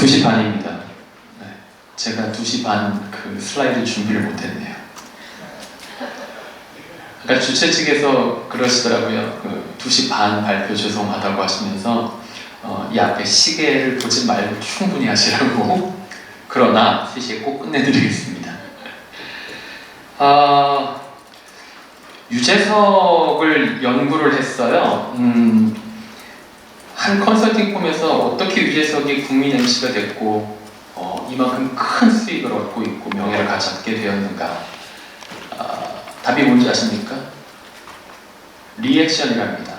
2시 반입니다. 네, 제가 2시 반 그 슬라이드 준비를 못했네요. 아까 주최 측에서 그러시더라고요. 그 2시 반 발표 죄송하다고 하시면서 이 앞에 시계를 보지 말고 충분히 하시라고. 그러나 3시에 꼭 끝내드리겠습니다. 유재석을 연구를 했어요. 한 컨설팅 폼에서 어떻게 유재석이 국민 MC가 됐고 이만큼 큰 수익을 얻고 있고 명예를 가졌게 되었는가? 답이 뭔지 아십니까? 리액션이랍니다.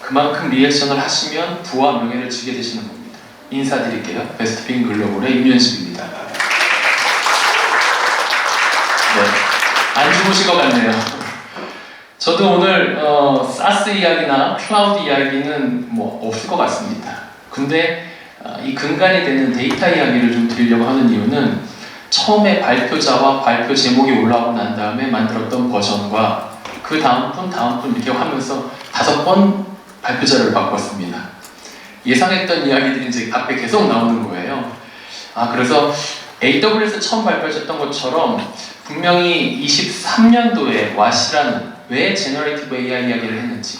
그만큼 리액션을 하시면 부와 명예를 주게 되시는 겁니다. 인사드릴게요. 베스트핀 글로벌의 임윤식입니다. 네, 안 주무실 것 같네요. 저도 오늘 사스 이야기나 클라우드 이야기는 뭐 없을 것 같습니다. 근데 이 근간이 되는 데이터 이야기를 좀 드리려고 하는 이유는 처음에 발표자와 발표 제목이 올라오고 난 다음에 만들었던 버전과 그 다음 분 이렇게 하면서 5번 발표자를 바꿨습니다. 예상했던 이야기들이 이제 앞에 계속 나오는 거예요. 그래서 AWS 처음 발표하셨던 것처럼 분명히 23년도에 와시라는 왜 제너레이티브 AI 이야기를 했는지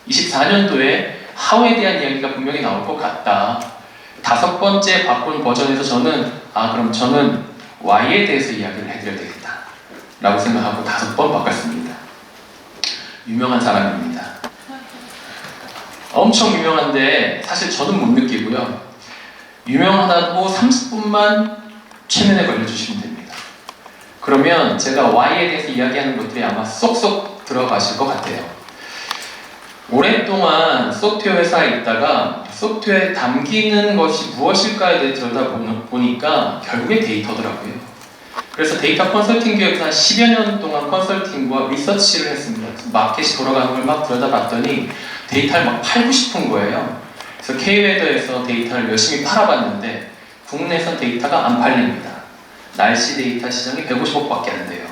24년도에 하우에 대한 이야기가 분명히 나올 것 같다. 5번째 바꾼 버전에서 저는 그럼 저는 Y에 대해서 이야기를 해드려야 되겠다 라고 생각하고 5번 바꿨습니다. 유명한 사람입니다. 엄청 유명한데 사실 저는 못 느끼고요. 유명하다고 30분만 최면에 걸려주시면 됩니다. 그러면 제가 Y에 대해서 이야기하는 것들이 아마 쏙쏙 들어가실 것 같아요. 오랫동안 소프트웨어 회사에 있다가 소프트웨어에 담기는 것이 무엇일까에 대해 들여다보니까 결국에 데이터더라고요. 그래서 데이터 컨설팅 기업에서 한 10여 년 동안 컨설팅과 리서치를 했습니다. 마켓이 돌아가는 걸 막 들여다봤더니 데이터를 막 팔고 싶은 거예요. 그래서 K웨더에서 데이터를 열심히 팔아봤는데 국내에선 데이터가 안 팔립니다. 날씨 데이터 시장이 150억밖에 안 돼요.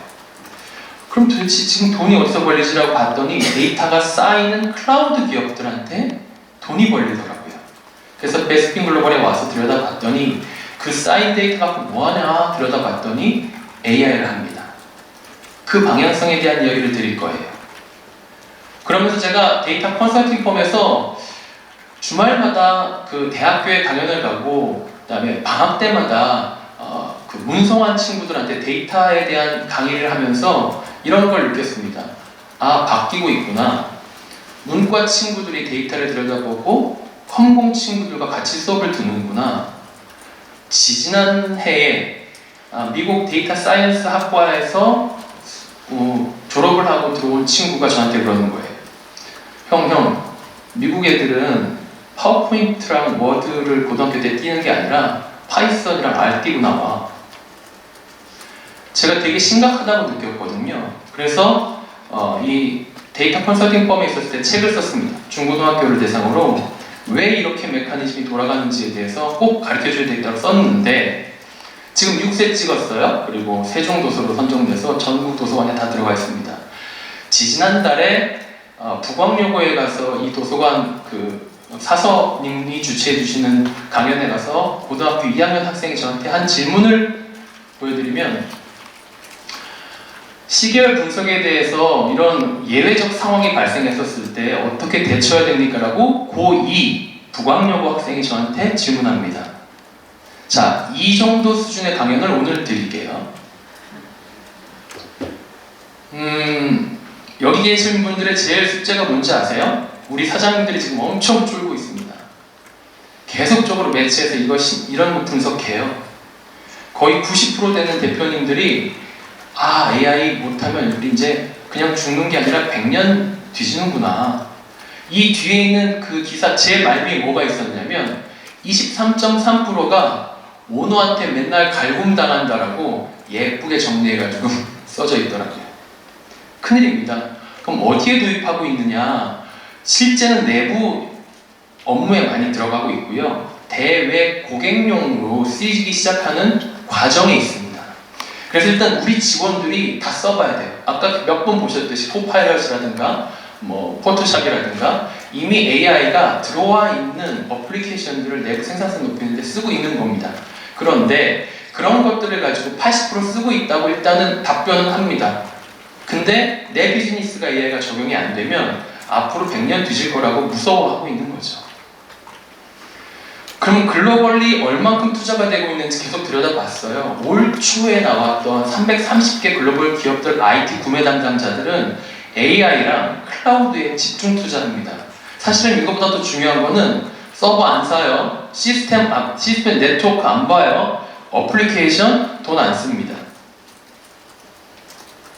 그럼 도대체 지금 돈이 어디서 벌리지라고 봤더니 데이터가 쌓이는 클라우드 기업들한테 돈이 벌리더라고요. 그래서 베스핀 글로벌에 와서 들여다봤더니 그 쌓인 데이터 갖고 뭐하냐 들여다봤더니 AI를 합니다. 그 방향성에 대한 이야기를 드릴 거예요. 그러면서 제가 데이터 컨설팅 펌에서 주말마다 그 대학교에 강연을 가고 그다음에 방학 때마다 그 문성한 친구들한테 데이터에 대한 강의를 하면서 이런 걸 느꼈습니다. 바뀌고 있구나. 문과 친구들이 데이터를 들여다보고 컴공 친구들과 같이 수업을 듣는구나. 지지난 해에 미국 데이터 사이언스 학과에서 졸업을 하고 들어온 친구가 저한테 그러는 거예요. 형, 미국 애들은 파워포인트랑 워드를 고등학교 때 띄는 게 아니라 파이썬이랑 R 띄고 나와. 제가 되게 심각하다고 느꼈거든요. 그래서 이 데이터 컨설팅 펌에 있었을 때 책을 썼습니다. 중고등학교를 대상으로 왜 이렇게 메커니즘이 돌아가는지에 대해서 꼭 가르쳐줘야 되겠다고 썼는데 지금 6세 찍었어요. 그리고 세종도서로 선정돼서 전국 도서관에 다 들어가 있습니다. 지지난달에 북광여고에 가서 이 도서관 그 사서님이 주최해 주시는 강연에 가서 고등학교 2학년 학생이 저한테 한 질문을 보여드리면 시계열 분석에 대해서 이런 예외적 상황이 발생했었을 때 어떻게 대처해야 됩니까? 라고 고2 북광여고 학생이 저한테 질문합니다. 자, 이 정도 수준의 강연을 오늘 드릴게요. 여기 계신 분들의 제일 숙제가 뭔지 아세요? 우리 사장님들이 지금 엄청 쫄고 있습니다. 계속적으로 매체에서 이런 분석해요. 거의 90% 되는 대표님들이 AI 못하면 우리 이제 그냥 죽는 게 아니라 100년 뒤지는구나. 이 뒤에 있는 그 기사 제 말미에 뭐가 있었냐면 23.3%가 오너한테 맨날 갈굼당한다라고 예쁘게 정리해가지고 써져 있더라고요. 큰일입니다. 그럼 어디에 도입하고 있느냐? 실제는 내부 업무에 많이 들어가고 있고요. 대외 고객용으로 쓰이기 시작하는 과정에 있습니다. 그래서 일단 우리 직원들이 다 써봐야 돼요. 아까 몇 번 보셨듯이 코파일럿이라든가 포토샵이라든가 이미 AI가 들어와 있는 어플리케이션들을 내부 생산성 높이는 데 쓰고 있는 겁니다. 그런데 그런 것들을 가지고 80% 쓰고 있다고 일단은 답변은 합니다. 근데 내 비즈니스가 AI가 적용이 안 되면 앞으로 100년 뒤질 거라고 무서워하고 있는 거죠. 그럼 글로벌리 얼만큼 투자가 되고 있는지 계속 들여다봤어요. 올 초에 나왔던 330개 글로벌 기업들 IT 구매 담당자들은 AI랑 클라우드에 집중 투자합니다. 사실은 이것보다 더 중요한 거는 서버 안 사요. 시스템 네트워크 안 봐요. 어플리케이션 돈 안 씁니다.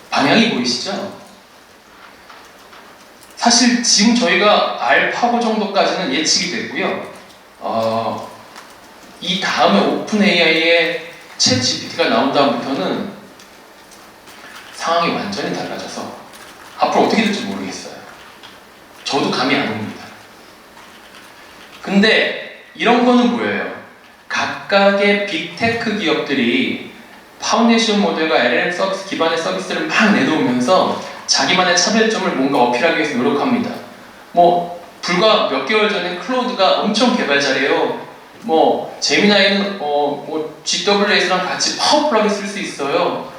방향이 보이시죠? 사실 지금 저희가 알파고 정도까지는 예측이 됐고요. 이 다음에 오픈 AI의 챗 GPT가 나온 다음부터는 상황이 완전히 달라져서 앞으로 어떻게 될지 모르겠어요. 저도 감이 안 옵니다. 근데 이런 거는 뭐예요? 각각의 빅테크 기업들이 파운데이션 모델과 LLM 서비스 기반의 서비스를 막 내놓으면서 자기만의 차별점을 뭔가 어필하기 위해서 노력합니다. 뭐 불과 몇 개월 전에 클로드가 엄청 개발 잘해요. 뭐 제미나이는 GWS랑 같이 파워풀하게 쓸 수 있어요.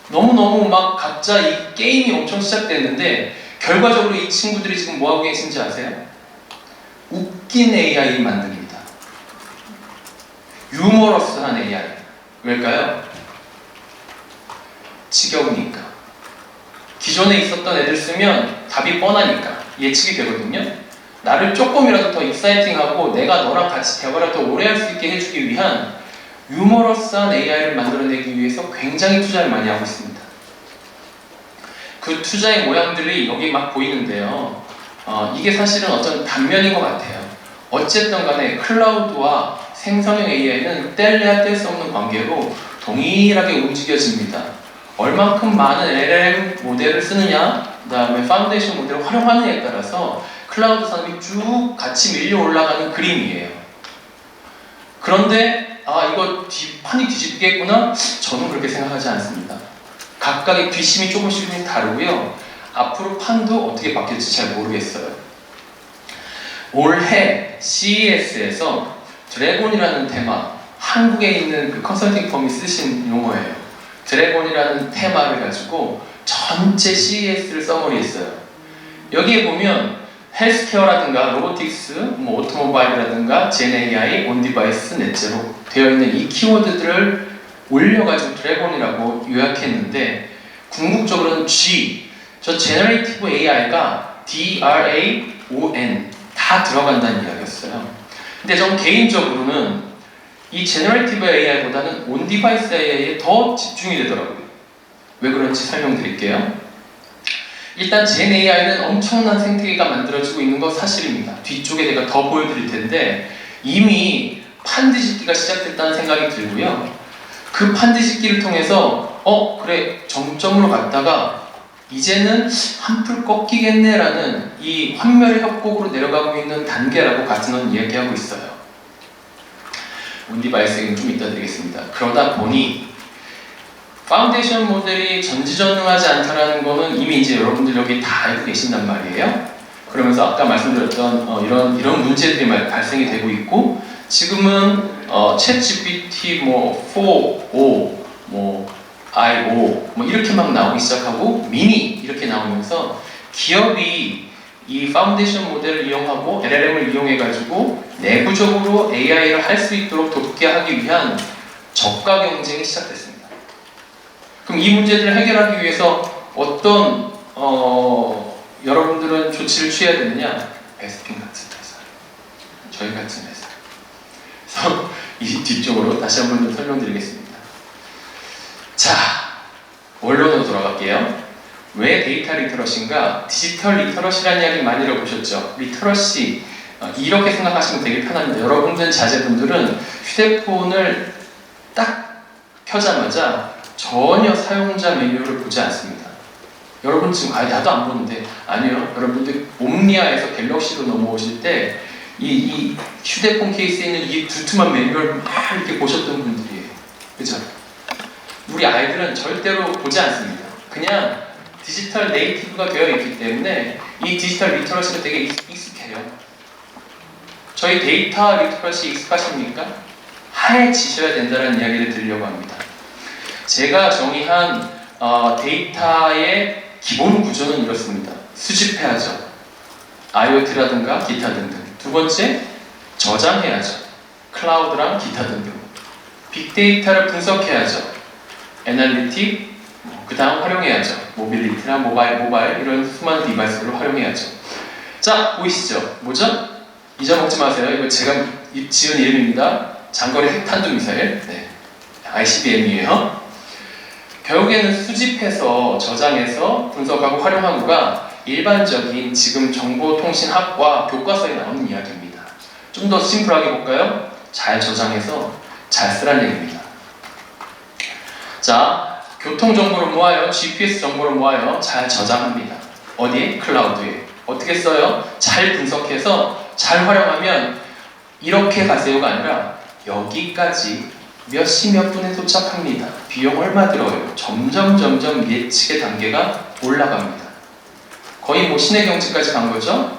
너무너무 막 각자 이 게임이 엄청 시작됐는데 결과적으로 이 친구들이 지금 뭐하고 계신지 아세요? 웃긴 AI 만듭니다. 유머러스한 AI. 왜일까요? 지겨우니까. 기존에 있었던 애들 쓰면 답이 뻔하니까 예측이 되거든요. 나를 조금이라도 더 익사이팅하고 내가 너랑 같이 대화를 더 오래 할 수 있게 해주기 위한 유머러스한 AI를 만들어내기 위해서 굉장히 투자를 많이 하고 있습니다. 그 투자의 모양들이 여기 막 보이는데요. 이게 사실은 어떤 단면인 것 같아요. 어쨌든 간에 클라우드와 생성형 AI는 뗄래야 뗄 수 없는 관계로 동일하게 움직여집니다. 얼만큼 많은 LLM 모델을 쓰느냐, 그 다음에 파운데이션 모델을 활용하느냐에 따라서 클라우드 산업이 쭉 같이 밀려 올라가는 그림이에요. 그런데 이거 판이 뒤집겠구나? 저는 그렇게 생각하지 않습니다. 각각의 뒷심이 조금씩 다르고요. 앞으로 판도 어떻게 바뀔지 잘 모르겠어요. 올해 CES에서 드래곤이라는 테마, 한국에 있는 그 컨설팅 펌이 쓰신 용어예요. 드래곤이라는 테마를 가지고 전체 CES를 써머리했어요. 여기에 보면 헬스케어라든가 로보틱스, 뭐 오토모바일이라든가 젠 AI, 온디바이스, 넷제로 되어 있는 이 키워드들을 올려가지고 드래곤이라고 요약했는데 궁극적으로는 G, 저 제너레이티브 AI가 DRAON 다 들어간다는 이야기였어요. 근데 전 개인적으로는 이 제너레이티브 AI보다는 온디바이스 AI에 더 집중이 되더라고요. 왜 그런지 설명드릴게요. 일단 젠 AI는 엄청난 생태계가 만들어지고 있는 거 사실입니다. 뒤쪽에 내가 더 보여드릴 텐데 이미 판뒤집기가 시작됐다는 생각이 들고요. 그 판뒤집기를 통해서 그래 정점으로 갔다가 이제는 한풀 꺾이겠네 라는 이 환멸의 협곡으로 내려가고 있는 단계라고 가스는 이야기하고 있어요. 온디바이스 얘기는 좀 이따 드리겠습니다. 그러다 보니 파운데이션 모델이 전지전능하지 않다라는 거는 이미 이제 여러분들 여기 다 알고 계신단 말이에요. 그러면서 아까 말씀드렸던 이런 문제들이 발생이 되고 있고 지금은 챗 GPT 4, 5, I5 이렇게 막 나오기 시작하고 미니 이렇게 나오면서 기업이 이 파운데이션 모델을 이용하고 LLM을 이용해가지고 내부적으로 AI를 할 수 있도록 돕게 하기 위한 저가 경쟁이 시작됐습니다. 그럼 이 문제들을 해결하기 위해서 어떤 여러분들은 조치를 취해야 되느냐? 베스핀 같은 회사, 저희 같은 회사. 그래서 이 뒤쪽으로 다시 한 번 더 설명드리겠습니다. 자, 원론으로 돌아갈게요. 왜 데이터 리터러시인가? 디지털 리터러시라는 이야기 많이 들어보셨죠? 리터러시 이렇게 생각하시면 되게 편합니다. 여러분들 자제분들은 휴대폰을 딱 켜자마자 전혀 사용자 매뉴얼을 보지 않습니다. 여러분 지금 나도 안 보는데 아니요. 여러분들 옴니아에서 갤럭시로 넘어오실 때 이 휴대폰 케이스에 있는 이 두툼한 매뉴얼을 막 이렇게 보셨던 분들이에요. 그죠? 우리 아이들은 절대로 보지 않습니다. 그냥 디지털 네이티브가 되어 있기 때문에 이 디지털 리터러시가 되게 익숙해요. 익숙해요. 저희 데이터 리터러시 익숙하십니까? 하얘지셔야 된다는 이야기를 드리려고 합니다. 제가 정의한 데이터의 기본 구조는 이렇습니다. 수집해야죠. IoT라든가 기타 등등. 두 번째, 저장해야죠. 클라우드랑 기타 등등. 빅데이터를 분석해야죠. 애널리틱, 그 다음 활용해야죠. 모빌리티나 모바일 이런 수많은 디바이스를 활용해야죠. 자, 보이시죠? 뭐죠? 잊어먹지 마세요. 이거 제가 지은 이름입니다. 장거리 핵탄두미사일. 네. ICBM이에요. 결국에는 수집해서 저장해서 분석하고 활용하고가 일반적인 지금 정보통신학과 교과서에 나오는 이야기입니다. 좀 더 심플하게 볼까요? 잘 저장해서 잘 쓰라는 얘기입니다. 자, 교통정보를 모아요. GPS 정보를 모아요. 잘 저장합니다. 어디에? 클라우드에. 어떻게 써요? 잘 분석해서 잘 활용하면 이렇게 가세요가 아니라 여기까지 몇 시 몇 분에 도착합니다. 비용 얼마 들어요? 점점 예측의 단계가 올라갑니다. 거의 뭐 신의 경지까지 간 거죠?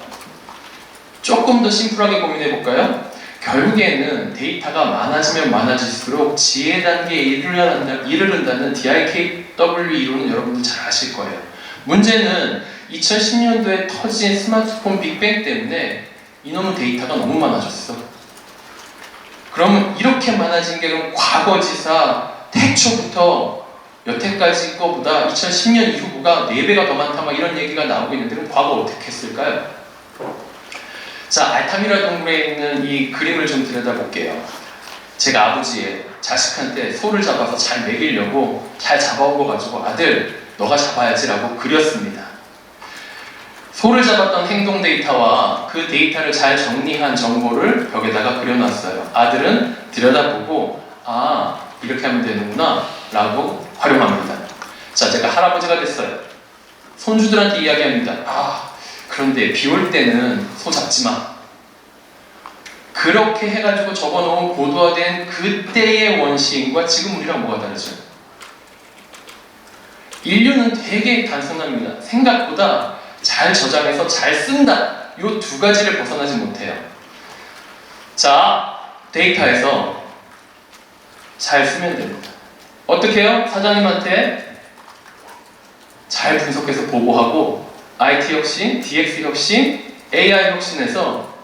조금 더 심플하게 고민해 볼까요? 결국에는 데이터가 많아지면 많아질수록 지혜 단계에 이르른다는 DIKW 이론은 여러분들 잘 아실 거예요. 문제는 2010년도에 터진 스마트폰 빅뱅 때문에 이놈의 데이터가 너무 많아졌어. 그러면 이렇게 많아진 게 그럼 과거지사 태초부터 여태까지 거보다 2010년 이후가 4배가 더 많다 막 이런 얘기가 나오고 있는데 그럼 과거 어떻게 했을까요? 자, 알타미라 동굴에 있는 이 그림을 좀 들여다볼게요. 제가 아버지의 자식한테 소를 잡아서 잘 먹이려고 잘 잡아오고가지고 아들 너가 잡아야지 라고 그렸습니다. 소를 잡았던 행동 데이터와 그 데이터를 잘 정리한 정보를 벽에다가 그려놨어요. 아들은 들여다보고 아 이렇게 하면 되는구나 라고 활용합니다. 자, 제가 할아버지가 됐어요. 손주들한테 이야기합니다. 아 그런데 비 올 때는 소 잡지 마. 그렇게 해가지고 적어놓은 고도화된 그때의 원시인과 지금 우리랑 뭐가 다르죠? 인류는 되게 단순합니다. 생각보다 잘 저장해서 잘 쓴다. 이 두 가지를 벗어나지 못해요. 자, 데이터에서 잘 쓰면 됩니다. 어떻게 해요? 사장님한테 잘 분석해서 보고하고 IT 혁신, DX 혁신, AI 혁신에서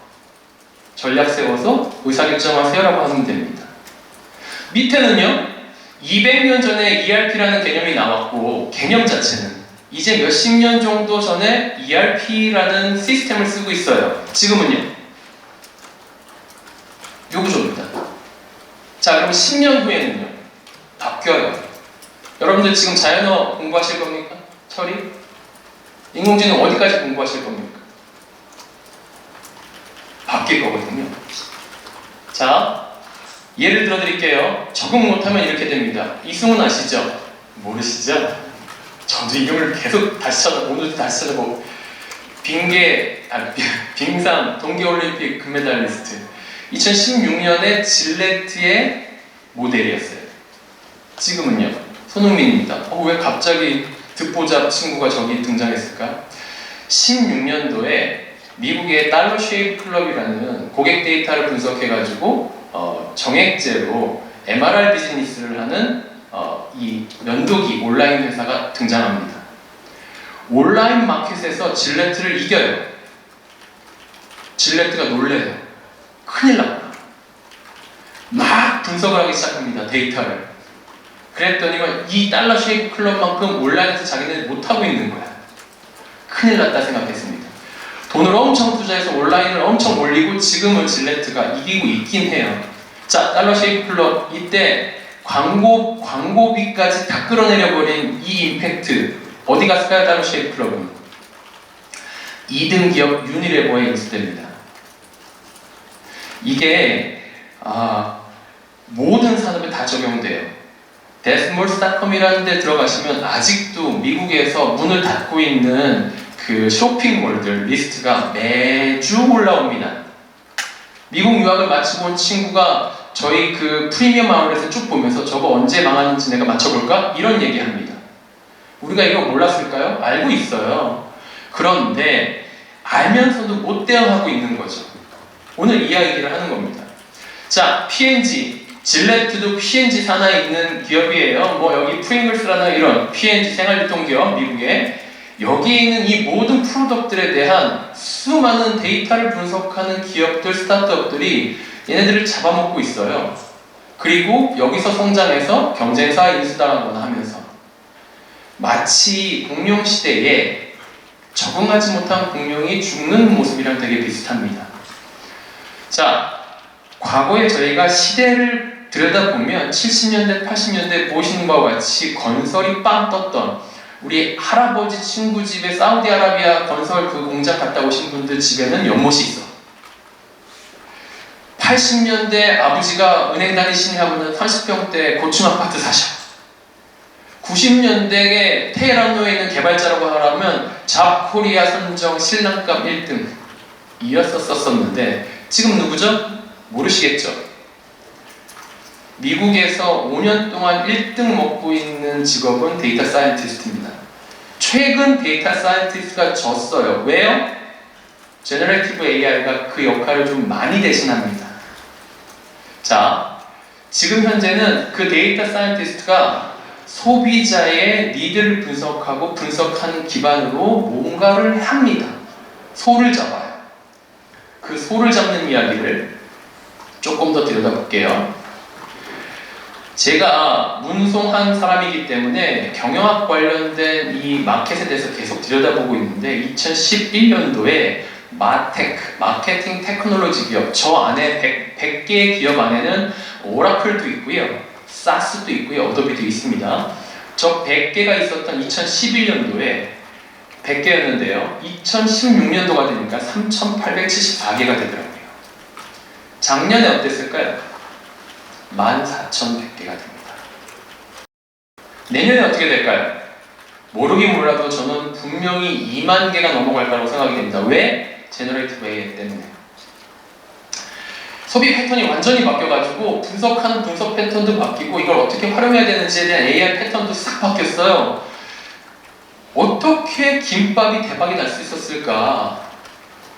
전략 세워서 의사결정하세요 라고 하면 됩니다. 밑에는요 200년 전에 ERP라는 개념이 나왔고 개념 자체는 이제 몇십 년 정도 전에 ERP라는 시스템을 쓰고 있어요. 지금은요 요 구조입니다. 자, 그럼 10년 후에는요 바뀌어요. 여러분들 지금 자연어 공부하실 겁니까? 처리? 인공지능 어디까지 공부하실 겁니까? 바뀔 거거든요. 자, 예를 들어 드릴게요. 적응 못하면 이렇게 됩니다. 이승훈 아시죠? 모르시죠? 저도 이름을 계속 다시 찾아보고 오늘도 다시 찾아보고 빙상 동계올림픽 금메달리스트 2016년에 질레트의 모델이었어요. 지금은요 손흥민입니다. 왜 갑자기 듣보잡 친구가 저기 등장했을까? 16년도에 미국의 달러 쉐이프 클럽이라는 고객 데이터를 분석해가지고 정액제로 MRR 비즈니스를 하는 이 면도기 온라인 회사가 등장합니다. 온라인 마켓에서 질레트를 이겨요. 질레트가 놀래요. 큰일 났다. 막 분석을 하기 시작합니다. 데이터를. 그랬더니 이 달러 쉐이프 클럽만큼 온라인에서 자기네들이 못하고 있는 거야. 큰일 났다 생각했습니다. 돈을 엄청 투자해서 온라인을 엄청 올리고 지금은 질레트가 이기고 있긴 해요. 자, 달러 쉐이프 클럽 이때 광고비까지 다 끌어내려버린 이 임팩트 어디 갔을까요? 달러 쉐이프 클럽은 2등 기업 유니레버에 인수됩니다. 이게 모든 산업에 다 적용돼요. 데스몰스닷컴이라는 데 들어가시면 아직도 미국에서 문을 닫고 있는 그 쇼핑몰들 리스트가 매주 올라옵니다. 미국 유학을 마치고 온 친구가 저희 그 프리미엄 아울렛을 쭉 보면서 저거 언제 망하는지 내가 맞춰볼까? 이런 얘기합니다. 우리가 이거 몰랐을까요? 알고 있어요. 그런데 알면서도 못 대응하고 있는 거죠. 오늘 이 이야기를 하는 겁니다. 자, P&G, 질레트도 P&G 산하에 있는 기업이에요. 뭐 여기 프링글스라는 이런 P&G 생활유통기업 미국에 여기에 있는 이 모든 프로덕트들에 대한 수많은 데이터를 분석하는 기업들, 스타트업들이 얘네들을 잡아먹고 있어요. 그리고 여기서 성장해서 경쟁사에 인수당하거나 하면서 마치 공룡 시대에 적응하지 못한 공룡이 죽는 모습이랑 되게 비슷합니다. 자, 과거에 저희가 시대를 들여다보면 70년대, 80년대 보시는 바와 같이 건설이 빵 떴던 우리 할아버지 친구 집에 사우디아라비아 건설 그 공장 갔다 오신 분들 집에는 연못이 있어. 80년대 아버지가 은행 다니시니 하면은 30평대 고층 아파트 사셔. 90년대에 테헤란로에 있는 개발자라고 하라면 잡코리아 선정 신랑감 1등 이었었는데 지금 누구죠? 모르시겠죠? 미국에서 5년 동안 1등 먹고 있는 직업은 데이터 사이언티스트입니다. 최근 데이터 사이언티스트가 졌어요. 왜요? 제너레이티브 AI가 그 역할을 좀 많이 대신합니다. 자, 지금 현재는 그 데이터 사이언티스트가 소비자의 니드를 분석하고 분석하는 기반으로 뭔가를 합니다. 소를 잡아요. 그 소를 잡는 이야기를 조금 더 들여다볼게요. 제가 문송한 사람이기 때문에 경영학 관련된 이 마켓에 대해서 계속 들여다보고 있는데 2011년도에 마테크, 마케팅 테크놀로지 기업, 저 안에 100개의 기업 안에는 오라클도 있고요, 사스도 있고요, 어도비도 있습니다. 저 100개가 있었던 2011년도에 100개였는데요. 2016년도가 되니까 3,874개가 되더라고요. 작년에 어땠을까요? 14,100개가 됩니다. 내년에 어떻게 될까요? 모르긴 몰라도 저는 분명히 2만 개가 넘어갈 거라고 생각이 됩니다. 왜? 제너레이티브 AI 때문에. 소비 패턴이 완전히 바뀌어가지고 분석하는 분석 패턴도 바뀌고 이걸 어떻게 활용해야 되는지에 대한 AI 패턴도 싹 바뀌었어요. 어떻게 김밥이 대박이 날 수 있었을까?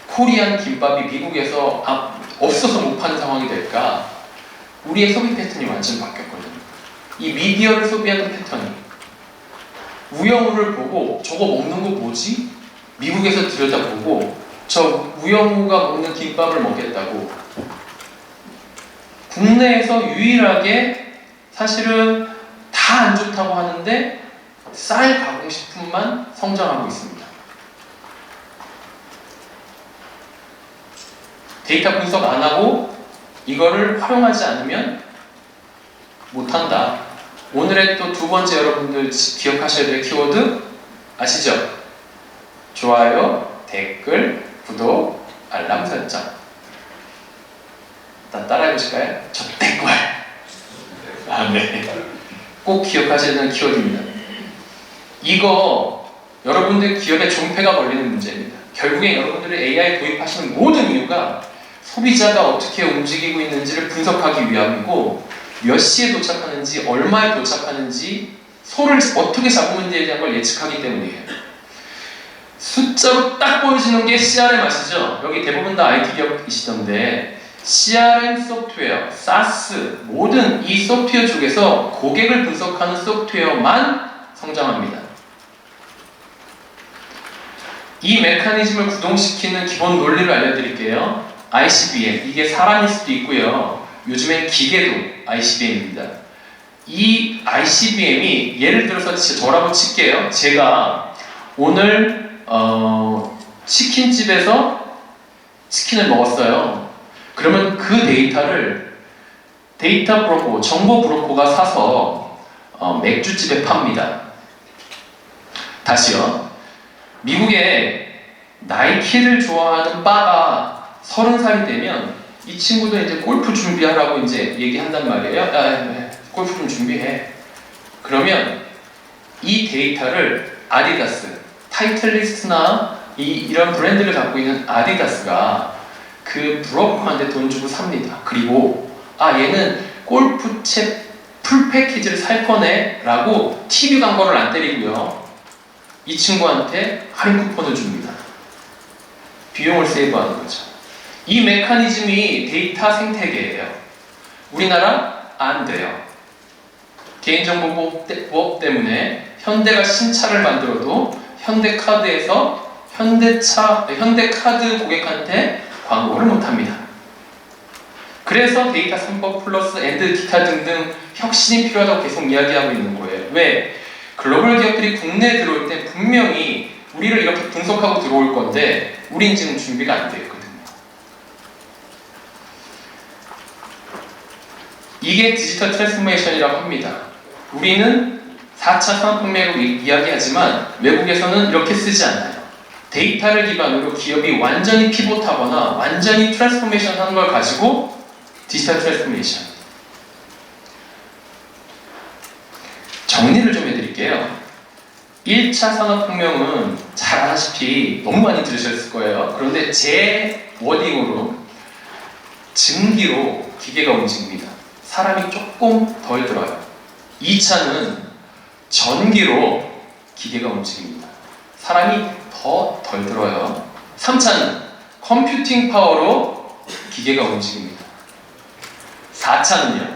코리안 김밥이 미국에서 없어서 못 파는 상황이 될까? 우리의 소비 패턴이 완전히 바뀌었거든요. 이 미디어를 소비하는 패턴이 우영우를 보고 저거 먹는 거 뭐지? 미국에서 들여다보고 저 우영우가 먹는 김밥을 먹겠다고 국내에서 유일하게 사실은 다 안 좋다고 하는데 쌀 가공식품만 성장하고 있습니다. 데이터 분석 안 하고 이거를 활용하지 않으면 못한다. 오늘의 또 두 번째 여러분들 기억하셔야 될 키워드 아시죠? 좋아요, 댓글, 구독, 알람 설정. 따라해 보실까요? 접대꿀. 네. 꼭 기억하셔야 되는 키워드입니다. 이거 여러분들 기업에 존폐가 걸리는 문제입니다. 결국에 여러분들이 AI 도입하시는 모든 이유가 소비자가 어떻게 움직이고 있는지를 분석하기 위함이고 몇 시에 도착하는지, 얼마에 도착하는지, 소를 어떻게 잡으면지에 대한 걸 예측하기 때문이에요. 숫자로 딱 보여지는 게 CRM 아시죠? 여기 대부분 다 IT 기업이시던데 CRM 소프트웨어, SaaS 모든 이 소프트웨어 쪽에서 고객을 분석하는 소프트웨어만 성장합니다. 이 메커니즘을 구동시키는 기본 논리를 알려드릴게요. ICBM, 이게 사람일 수도 있고요. 요즘엔 기계도 ICBM입니다. 이 ICBM이 예를 들어서 저라고 칠게요. 제가 오늘 치킨집에서 치킨을 먹었어요. 그러면 그 데이터를 데이터 브로커, 정보 브로커가 사서 맥주집에 팝니다. 다시요. 미국에 나이키를 좋아하는 바가 30살이 되면 이 친구도 이제 골프 준비하라고 이제 얘기한단 말이에요. 골프 좀 준비해. 그러면 이 데이터를 아디다스, 타이틀리스트나 이런 브랜드를 갖고 있는 아디다스가 그 브로커한테 돈 주고 삽니다. 그리고 얘는 골프채 풀 패키지를 살 거네 라고 TV 광고를 안 때리고요. 이 친구한테 할인 쿠폰을 줍니다. 비용을 세이브하는 거죠. 이 메커니즘이 데이터 생태계예요. 우리나라 안 돼요. 개인정보보호법 때문에 현대가 신차를 만들어도 현대카드에서 현대카드 고객한테 광고를 못합니다. 그래서 데이터 3법 플러스 앤드 기타 등등 혁신이 필요하다고 계속 이야기하고 있는 거예요. 왜? 글로벌 기업들이 국내에 들어올 때 분명히 우리를 이렇게 분석하고 들어올 건데 우린 지금 준비가 안 되어 있거든요. 이게 디지털 트랜스포메이션이라고 합니다. 우리는 4차 산업혁명이라고 이야기하지만 외국에서는 이렇게 쓰지 않아요. 데이터를 기반으로 기업이 완전히 피봇하거나 완전히 트랜스포메이션 하는 걸 가지고 디지털 트랜스포메이션. 정리를 좀 해드릴게요. 1차 산업혁명은 잘 아시다시피 너무 많이 들으셨을 거예요. 그런데 제 워딩으로 증기로 기계가 움직입니다. 사람이 조금 덜 들어요. 2차는 전기로 기계가 움직입니다. 사람이 더 덜 들어요. 3차는 컴퓨팅 파워로 기계가 움직입니다. 4차는요.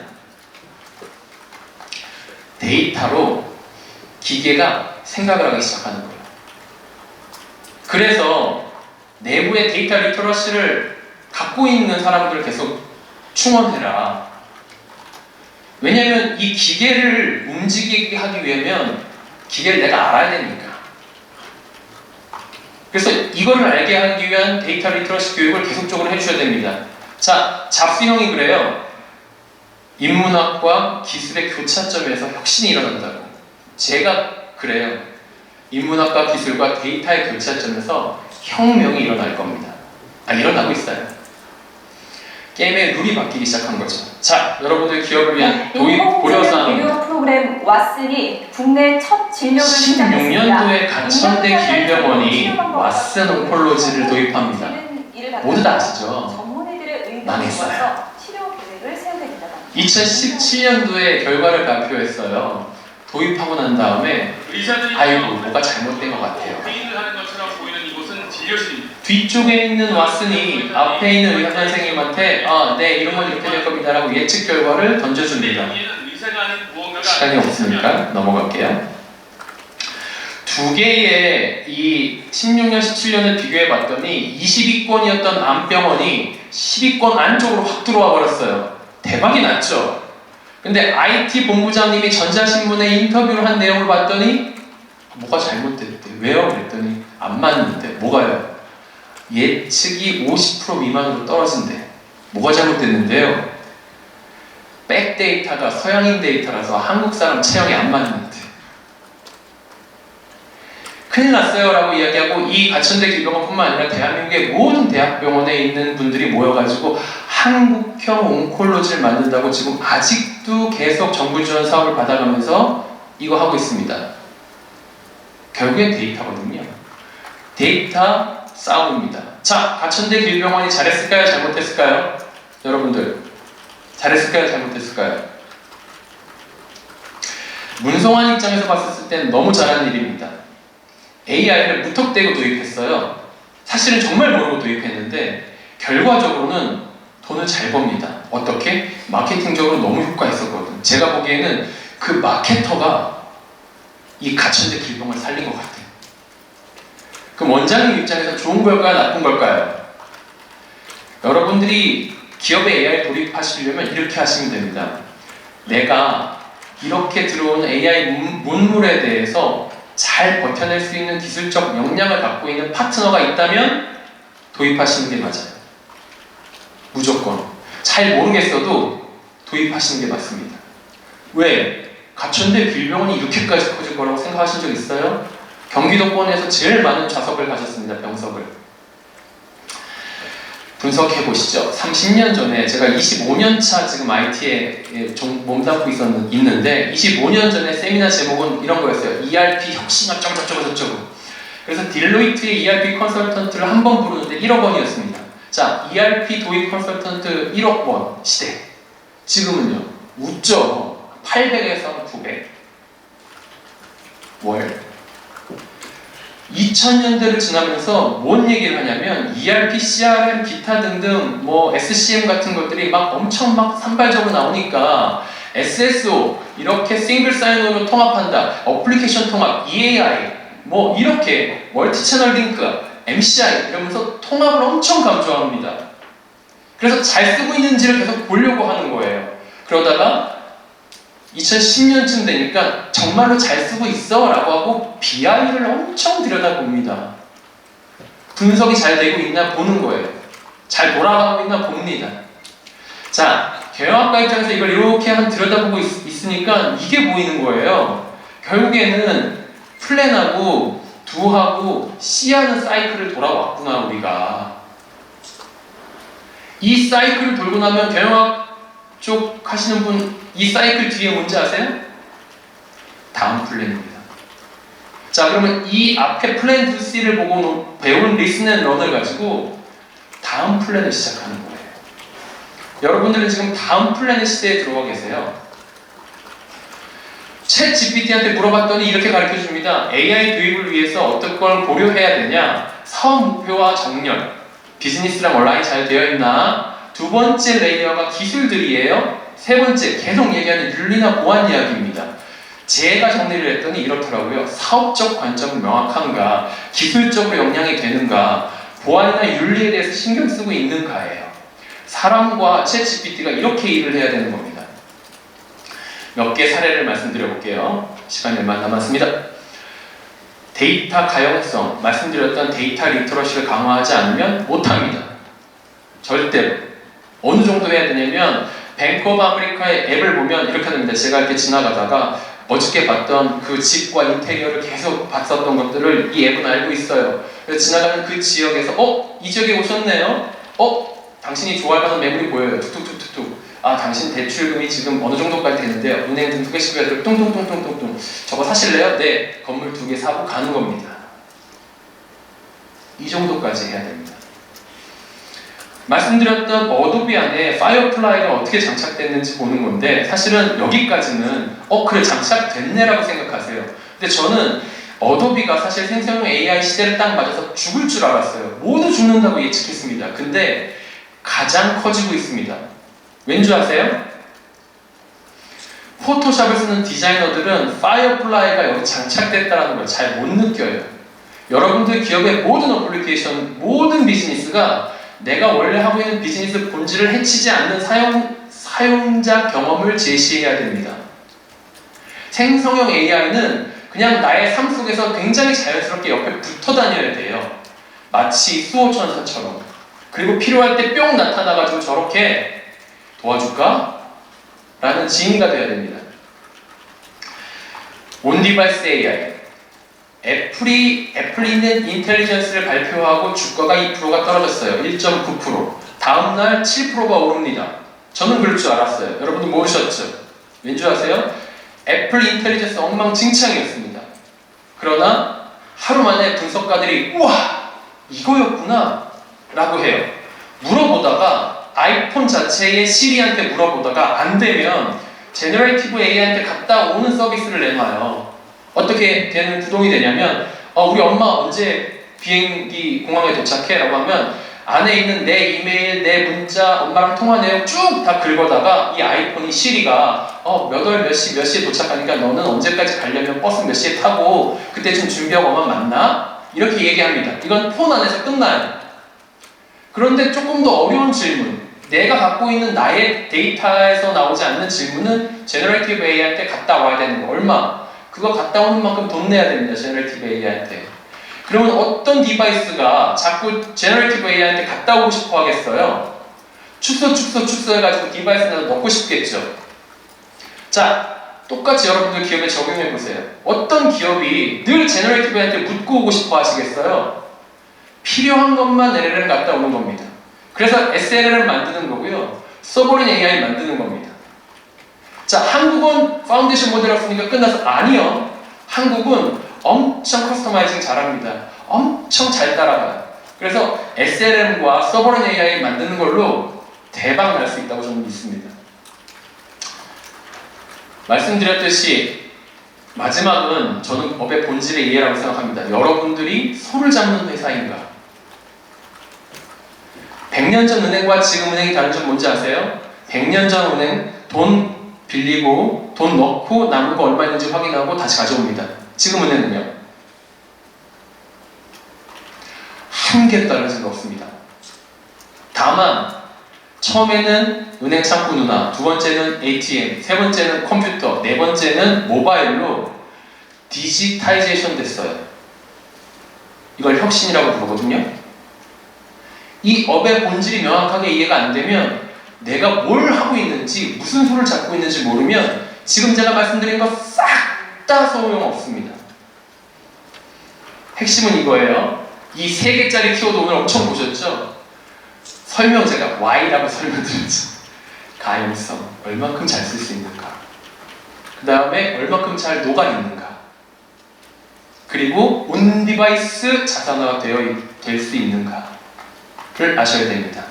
데이터로 기계가 생각을 하기 시작하는 거예요. 그래서 내부의 데이터 리터러시를 갖고 있는 사람들을 계속 충원해라. 왜냐하면 이 기계를 움직이게 하기 위하면 기계를 내가 알아야 되니까. 그래서 이거를 알게 하기 위한 데이터 리터러시 교육을 계속적으로 해주셔야 됩니다. 자, 잡스형이 그래요. 인문학과 기술의 교차점에서 혁신이 일어난다고. 제가 그래요. 인문학과 기술과 데이터의 교차점에서 혁명이 일어날 겁니다. 일어나고 있어요. 게임의 룰이 바뀌기 시작한 거죠. 자, 여러분들 기업을 위한 도입 고려사항입니다. 교육 프로그램 왓슨이 국내 첫 진료를 시작했습니다. 16년도에 가천대 길병원이 왓슨 온콜로지를 도입합니다. 모두 다 아시죠? 망했어요. 2017년도에 결과를 발표했어요. 도입하고 난 다음에 아이고 뭐가 잘못된 것 같아요. 뒤쪽에 있는 왓슨이 앞에 있는 의사 선생님한테 네 이런 건 이렇게 될 겁니다 라고 예측 결과를 던져줍니다. 시간이 없으니까 넘어갈게요. 두 개의 이 16년, 17년을 비교해 봤더니 22권이었던 암병원이 10위권 안쪽으로 확 들어와 버렸어요. 대박이 났죠? 근데 IT 본부장님이 전자신문에 인터뷰를 한 내용을 봤더니 뭐가 잘못됐대. 왜요? 그랬더니 안 맞는데. 뭐가요? 예측이 50% 미만으로 떨어진대. 뭐가 잘못됐는데요? 백데이터가 서양인 데이터라서 한국 사람 체형에 안 맞는데. 큰일 났어요 라고 이야기하고 이 가천대 길병원뿐만 아니라 대한민국의 모든 대학병원에 있는 분들이 모여가지고 한국형 온콜로지를 만든다고 지금 아직도 계속 정부 지원 사업을 받아가면서 이거 하고 있습니다. 결국엔 데이터거든요. 데이터 싸움입니다. 자, 가천대 길병원이 잘했을까요? 잘못했을까요? 여러분들 잘했을까요? 잘못했을까요? 문성환 입장에서 봤을 때는 너무 잘한 일입니다. AI를 무턱대고 도입했어요. 사실은 정말 모르고 도입했는데 결과적으로는 돈을 잘 법니다. 어떻게? 마케팅적으로 너무 효과있었거든. 제가 보기에는 그 마케터가 이 가천대 길병을 살린 것 같아요. 그럼 원장님 입장에서 좋은 걸까요? 나쁜 걸까요? 여러분들이 기업에 AI 도입하시려면 이렇게 하시면 됩니다. 내가 이렇게 들어오는 AI 문물에 대해서 잘 버텨낼 수 있는 기술적 역량을 갖고 있는 파트너가 있다면 도입하시는 게 맞아요. 무조건. 잘 모르겠어도 도입하시는 게 맞습니다. 왜? 가천대 길병원이 이렇게까지 커질 거라고 생각하신 적 있어요? 경기도권에서 제일 많은 좌석을 가졌습니다. 병석을. 분석해 보시죠. 30년 전에 제가 25년차 지금 IT에 몸담고 있는데 25년 전에 세미나 제목은 이런 거였어요. ERP 혁신 어쩌고저쩌고. 그래서 딜로이트의 ERP 컨설턴트를 한 번 부르는데 1억 원이었습니다. 자, ERP 도입 컨설턴트 1억 원 시대. 지금은요. 웃죠. 800에서 900 월. 2000년대를 지나면서 뭔 얘기를 하냐면 ERP, CRM, 기타 등등 뭐 SCM 같은 것들이 막 엄청 막 산발적으로 나오니까 SSO 이렇게 싱글 사인온으로 통합한다, 어플리케이션 통합, EAI 뭐 이렇게 멀티 채널 링크, MCI 이러면서 통합을 엄청 강조합니다. 그래서 잘 쓰고 있는지를 계속 보려고 하는 거예요. 그러다가 2010년쯤 되니까 정말로 잘 쓰고 있어? 라고 하고 BI를 엄청 들여다봅니다. 분석이 잘 되고 있나 보는 거예요. 잘 돌아가고 있나 봅니다. 자, 경영학과 입장에서 이걸 이렇게 들여다보고 있으니까 이게 보이는 거예요. 결국에는 플랜하고 도하고 C하는 사이클을 돌아왔구나 우리가. 이 사이클을 돌고 나면 경영학 쪽 하시는 분 이 사이클 뒤에 뭔지 아세요? 다음 플랜입니다. 자, 그러면 이 앞에 플랜 2C를 보고 배운 리슨 앤 런을 가지고 다음 플랜을 시작하는 거예요. 여러분들은 지금 다음 플랜의 시대에 들어와 계세요. 챗 GPT한테 물어봤더니 이렇게 가르쳐 줍니다. AI 도입을 위해서 어떤 걸 고려해야 되냐? 사업 목표와 정렬, 비즈니스랑 온라인 잘 되어 있나? 두 번째 레이어가 기술들이에요. 세 번째, 계속 얘기하는 윤리나 보안 이야기입니다. 제가 정리를 했더니 이렇더라고요. 사업적 관점은 명확한가? 기술적으로 역량이 되는가? 보안이나 윤리에 대해서 신경 쓰고 있는가예요. 사람과 챗 GPT가 이렇게 일을 해야 되는 겁니다. 몇 개 사례를 말씀드려 볼게요. 시간이 얼마 남았습니다. 데이터 가용성, 말씀드렸던 데이터 리터러시를 강화하지 않으면 못합니다. 절대로. 어느 정도 해야 되냐면 뱅크 오브 아메리카의 앱을 보면 이렇게 됩니다. 제가 이렇게 지나가다가 어저께 봤던 그 집과 인테리어를 계속 봤었던 것들을 이 앱은 알고 있어요. 그래서 지나가는 그 지역에서 이 지역에 오셨네요. 당신이 좋아할 만한 매물이 보여요. 툭툭툭툭툭. 당신 대출금이 지금 어느 정도까지 되는데요. 은행 등 2개씩 해야 되고 뚱뚱뚱뚱뚱뚱. 저거 사실래요? 네. 건물 2개 사고 가는 겁니다. 이 정도까지 해야 됩니다. 말씀드렸던 어도비 안에 파이어플라이가 어떻게 장착됐는지 보는 건데 사실은 여기까지는 그래 장착됐네 라고 생각하세요. 근데 저는 어도비가 사실 생성형 AI 시대를 딱 맞아서 죽을 줄 알았어요. 모두 죽는다고 예측했습니다. 근데 가장 커지고 있습니다. 왠지 아세요? 포토샵을 쓰는 디자이너들은 파이어플라이가 여기 장착됐다는 걸 잘 못 느껴요. 여러분들 기업의 모든 어플리케이션, 모든 비즈니스가 내가 원래 하고 있는 비즈니스 본질을 해치지 않는 사용자 경험을 제시해야 됩니다. 생성형 AI는 그냥 나의 삶 속에서 굉장히 자연스럽게 옆에 붙어 다녀야 돼요. 마치 수호천사처럼. 그리고 필요할 때 뿅 나타나가지고 저렇게 도와줄까? 라는 지인이가 되어야 됩니다. 온디바이스 AI. 애플이 있는 인텔리전스를 발표하고 주가가 2%가 떨어졌어요. 1.9%. 다음날 7%가 오릅니다. 저는 그럴 줄 알았어요. 여러분도 모르셨죠? 왠지 아세요? 애플 인텔리전스 엉망진창이었습니다. 그러나 하루 만에 분석가들이 우와! 이거였구나! 라고 해요. 물어보다가 아이폰 자체의 시리한테 물어보다가 안 되면 제너레이티브 AI한테 갔다 오는 서비스를 내놔요. 어떻게 되는 구동이 되냐면 우리 엄마 언제 비행기 공항에 도착해? 라고 하면 안에 있는 내 이메일, 내 문자, 엄마랑 통화 내용 쭉 다 긁어다가 이 아이폰이 시리가 몇 월 몇 시에 도착하니까 너는 언제까지 가려면 버스 몇 시에 타고 그때쯤 준비하고 엄마 만나? 이렇게 얘기합니다. 이건 폰 안에서 끝나요. 그런데 조금 더 어려운 질문, 내가 갖고 있는 나의 데이터에서 나오지 않는 질문은 제너레이티브 AI한테 갔다 와야 되는 거. 얼마? 그거 갔다 오는 만큼 돈 내야 됩니다. 제너레이티브 AI한테. 그러면 어떤 디바이스가 자꾸 제너레이티브 AI한테 갔다 오고 싶어 하겠어요? 축소 해가지고 디바이스에다 넣고 싶겠죠. 자, 똑같이 여러분들 기업에 적용해 보세요. 어떤 기업이 늘 제너레이티브 AI한테 묻고 오고 싶어 하시겠어요? 필요한 것만 LLM 갔다 오는 겁니다. 그래서 SLL을 만드는 거고요. 서버린 AI 만드는 겁니다. 자, 한국은 파운데이션 모델을 쓰니까 끝나서 아니요. 한국은 엄청 커스터마이징 잘합니다. 엄청 잘 따라가요. 그래서 SLM과 서버린 AI 만드는 걸로 대박 날 수 있다고 저는 믿습니다. 말씀드렸듯이 마지막은 저는 업의 본질의 이해라고 생각합니다. 여러분들이 소를 잡는 회사인가? 100년 전 은행과 지금 은행이 다른 점 뭔지 아세요? 100년 전 은행 돈 빌리고 돈 넣고 남은 거 얼마 있는지 확인하고 다시 가져옵니다. 지금 은행은요? 한 개도 달라진 거 없습니다. 다만 처음에는 은행 창구 누나, 두 번째는 ATM, 세 번째는 컴퓨터, 네 번째는 모바일로 디지타이제이션 됐어요. 이걸 혁신이라고 부르거든요. 이 업의 본질이 명확하게 이해가 안 되면 내가 뭘 하고 있는지, 무슨 소를 잡고 있는지 모르면 지금 제가 말씀드린 거 싹 다 소용없습니다. 핵심은 이거예요. 이 3개짜리 키워드 오늘 엄청 보셨죠? 설명 제가 Y라고 설명드렸죠. 가용성, 얼만큼 잘 쓸 수 있는가. 그 다음에 얼만큼 잘 녹아 있는가. 그리고 온 디바이스 자산화가 될 수 있는가를 아셔야 됩니다.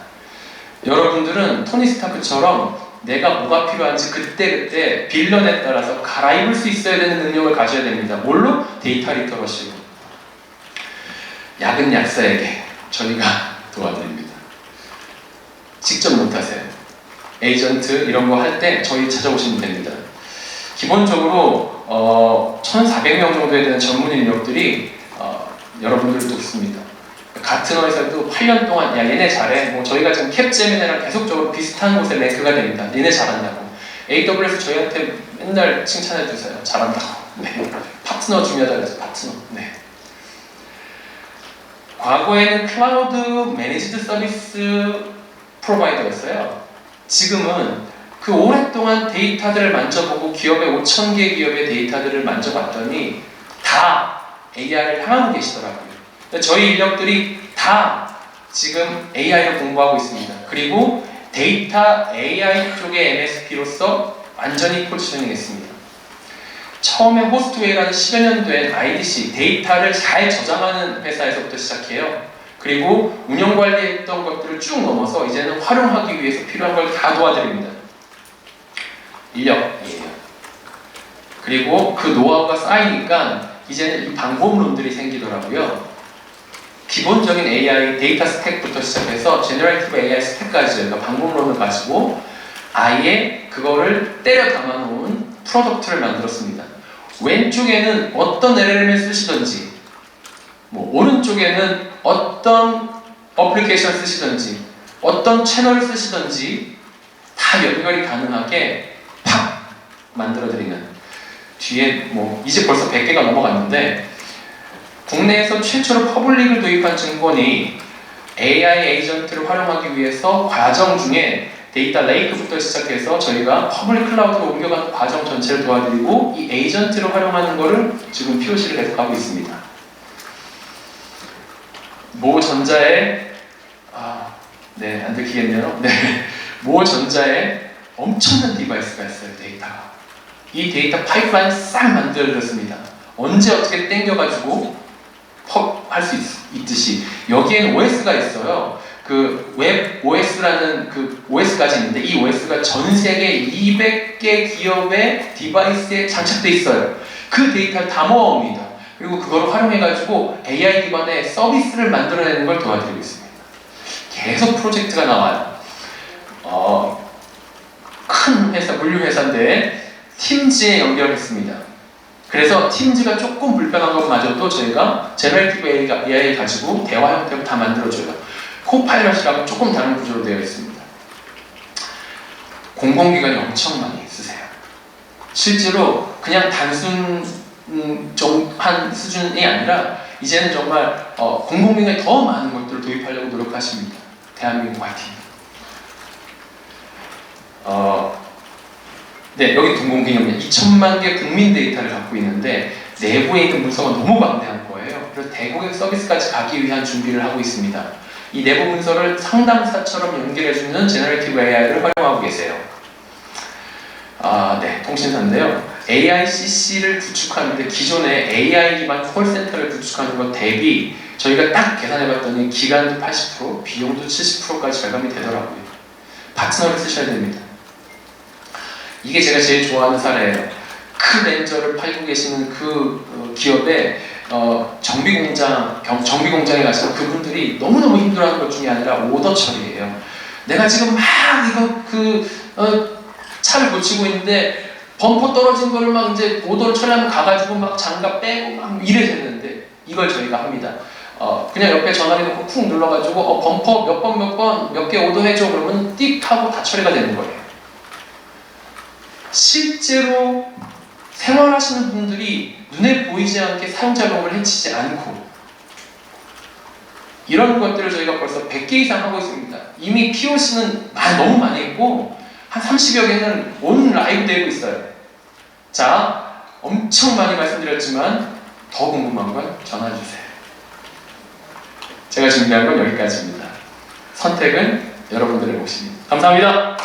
여러분들은 토니 스타크처럼 내가 뭐가 필요한지 그때그때 빌런에 따라서 갈아입을 수 있어야 되는 능력을 가져야 됩니다. 뭘로? 데이터 리터러시로. 약은 약사에게 저희가 도와드립니다. 직접 못하세요. 에이전트 이런 거 할 때 저희 찾아오시면 됩니다. 기본적으로 1,400명 정도에 되는 전문 인력들이 여러분들을 돕습니다. 같은 회사도 8년 동안 야 얘네 잘해. 뭐 저희가 지금 캡제미네랑 계속적으로 비슷한 곳에 랭크가 됩니다. 얘네 잘한다고. AWS 저희한테 맨날 칭찬해 주세요. 잘한다고. 네. 파트너 중요하다고 해서 파트너. 네. 과거에는 클라우드 매니지드 서비스 프로바이더였어요. 지금은 그 오랫동안 데이터들을 만져보고 기업의 5,000개 기업의 데이터들을 만져봤더니 다 AI를 향하고 계시더라고요. 저희 인력들이 다 지금 AI를 공부하고 있습니다. 그리고 데이터 AI 쪽의 MSP로서 완전히 포지셔닝 했습니다. 처음에 호스트웨이라는 10여 년 된 IDC, 데이터를 잘 저장하는 회사에서부터 시작해요. 그리고 운영 관리했던 것들을 쭉 넘어서 이제는 활용하기 위해서 필요한 걸 다 도와드립니다. 인력이에요. 그리고 그 노하우가 쌓이니까 이제는 이 방법론들이 생기더라고요. 기본적인 AI 데이터 스택부터 시작해서 제너레이티브 AI 스택까지 저희가 방법론을 가지고 아예 그거를 때려 담아놓은 프로덕트를 만들었습니다. 왼쪽에는 어떤 LLM을 쓰시든지 오른쪽에는 어떤 어플리케이션 쓰시든지 어떤 채널을 쓰시든지 다 연결이 가능하게 팍 만들어드리는 뒤에 이제 벌써 100개가 넘어갔는데 국내에서 최초로 퍼블릭을 도입한 증권이 AI 에이전트를 활용하기 위해서 과정 중에 데이터 레이크부터 시작해서 저희가 퍼블릭 클라우드로 옮겨가는 과정 전체를 도와드리고 이 에이전트를 활용하는 거를 지금 POC를 계속하고 있습니다. 모 전자에 안 들키겠네요. 모 전자에 엄청난 디바이스가 있어요. 데이터가. 이 데이터 파이프라인 싹 만들어졌습니다. 언제 어떻게 땡겨가지고 할 수 있듯이 여기에는 OS가 있어요. 그 웹 OS라는 그 OS까지 있는데 이 OS가 전 세계 200개 기업의 디바이스에 장착돼 있어요. 그 데이터를 다 모아옵니다. 그리고 그걸 활용해가지고 AI 기반의 서비스를 만들어내는 걸 도와드리고 있습니다. 계속 프로젝트가 나와요. 큰 회사, 물류 회사인데 팀즈에 연결했습니다. 그래서 팀즈가 조금 불편한 것마저도 저희가 제너레이티브 AI 가지고 대화 형태로 다 만들어줘요. 코파일럿이라고 조금 다른 구조로 되어 있습니다. 공공기관이 엄청 많이 쓰세요. 실제로 그냥 단순한 수준이 아니라 이제는 정말 공공기관이 더 많은 것들을 도입하려고 노력하십니다. 대한민국 화이팅! 여기 공공기관은 2천만 개 국민 데이터를 갖고 있는데 내부에 있는 문서가 너무 방대한 거예요. 그래서 대고객 서비스까지 가기 위한 준비를 하고 있습니다. 이 내부 문서를 상담사처럼 연결해주는 제너레이티브 AI를 활용하고 계세요. 통신사인데요. AICC를 구축하는데 기존에 AI 기반 콜센터를 구축하는 것 대비 저희가 딱 계산해봤더니 기간도 80%, 비용도 70%까지 절감이 되더라고요. 파트너를 쓰셔야 됩니다. 이게 제가 제일 좋아하는 사례예요. 큰 렌저를 팔고 계시는 그 기업의 정비 공장에 가시면 그분들이 너무너무 힘들어하는 것 중에 아니라 오더 처리예요. 내가 지금 막 차를 고치고 있는데 범퍼 떨어진 거를 막 이제 오더를 처리하면 가가지고 막 장갑 빼고 막 이래 되는데 이걸 저희가 합니다. 그냥 옆에 전화기 놓고 쿵 눌러가지고 범퍼 몇 번 몇 개 오더해줘 그러면 띡 하고 다 처리가 되는 거예요. 실제로 생활하시는 분들이 눈에 보이지 않게 사용자 명을 해치지 않고 이런 것들을 저희가 벌써 100개 이상 하고 있습니다. 이미 POC는 너무 많이 했고 한 30여 개는 온 라이브 되고 있어요. 자, 엄청 많이 말씀드렸지만 더 궁금한 건 전화주세요. 제가 준비한 건 여기까지입니다. 선택은 여러분들의 몫입니다. 감사합니다.